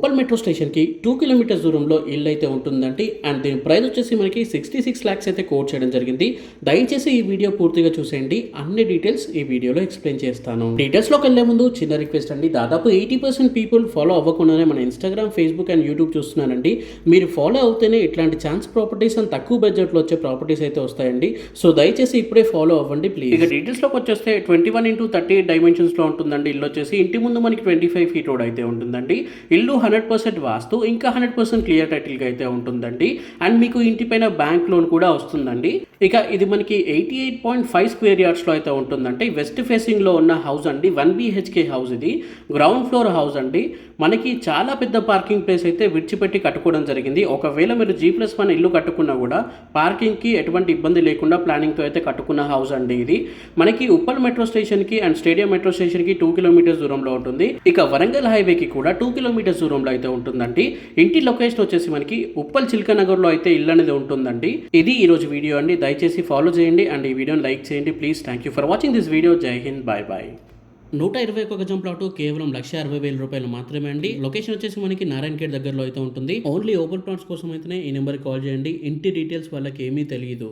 Uppal metro స్టేషన్కి 2 kilometres దూరంలో ఇల్లు అయితే ఉంటుందండి. అండ్ దీని ప్రైస్ వచ్చేసి మనకి 66 lakhs అయితే కోట్ చేయడం జరిగింది. దయచేసి ఈ వీడియో పూర్తిగా చూసేయండి. అన్ని డీటెయిల్స్ ఈ వీడియోలో ఎక్స్ప్లెయిన్ చేస్తాను. డీటెయిల్స్లోకి వెళ్లే ముందు చిన్న రిక్వెస్ట్ అండి. దాదాపు 80% పీపుల్ ఫాలో అవ్వకుండానే మన ఇన్స్టాగ్రామ్, ఫేస్బుక్ అండ్ యూట్యూబ్ చూస్తున్నానండి. మీరు ఫాలో అవుతేనే ఇట్లాంటి ఛాన్స్ ప్రాపర్టీస్ అండ్ తక్కువ బడ్జెట్లో వచ్చే ప్రాపర్టీస్ అయితే వస్తాయండి. సో దయచేసి ఇప్పుడే ఫాలో అవ్వండి ప్లీజ్. ఇక డీటెయిల్స్లోకి వచ్చేస్తే 21x38 డైమెన్షన్స్లో ఉంటుందండి. ఇల్లు వచ్చేసి ఇంటి ముందు మనకి 25 feet రోడ్ అయితే ఉంటుందండి. ఇల్లు 100% వాస్తు, ఇంకా 100% క్లియర్ టైటిల్గా అయితే ఉంటుందండి. అండ్ మీకు ఇంటిపైన బ్యాంక్ లోన్ కూడా వస్తుందండి. ఇక ఇది మనకి 88.5 square yardsలో అయితే ఉంటుందంటే వెస్ట్ ఫేసింగ్లో ఉన్న హౌస్ అండి. 1 BHK హౌస్ ఇది, గ్రౌండ్ ఫ్లోర్ హౌస్ అండి. మనకి చాలా పెద్ద పార్కింగ్ ప్లేస్ అయితే విడిచిపెట్టి కట్టుకోవడం జరిగింది. ఒకవేళ మీరు G+1 ఇల్లు కట్టుకున్నా కూడా పార్కింగ్కి ఎటువంటి ఇబ్బంది లేకుండా ప్లానింగ్తో అయితే కట్టుకున్న హౌస్ అండి ఇది. మనకి ఉప్పల్ మెట్రో స్టేషన్కి అండ్ స్టేడియం మెట్రో స్టేషన్కి 2 kilometers దూరంలో ఉంటుంది. ఇక వరంగల్ హైవేకి కూడా 2 kilometers దూరంలో అయితే ఉంటుందండి. ఇంటి లొకేషన్ వచ్చేసి మనకి ఉప్పల్ చిల్కనగర్లో అయితే ఇల్లు అనేది ఉంటుందండి. ఇది ఈరోజు వీడియో అండి. దయచేసి ఫాలో చేయండి అండ్ ఈ వీడియోని లైక్ చేయండి please. Thank you for watching this video. జై హింద్, బాయ్ బాయ్. 121 గజం ప్లాట్ కేవలం 1,60,000 రూపాయలు మాత్రమే అండి. లొకేషన్ వచ్చేసి మనకి నారాయణ ఖేడ్ దగ్గరలో అయితే ఉంటుంది. ఓన్లీ ఓపెన్ ప్లాట్స్ కోసం అయితేనే ఈ నెంబర్కి కాల్ చేయండి. ఇంటి డీటెయిల్స్ వాళ్ళకి ఏమీ తెలియదు.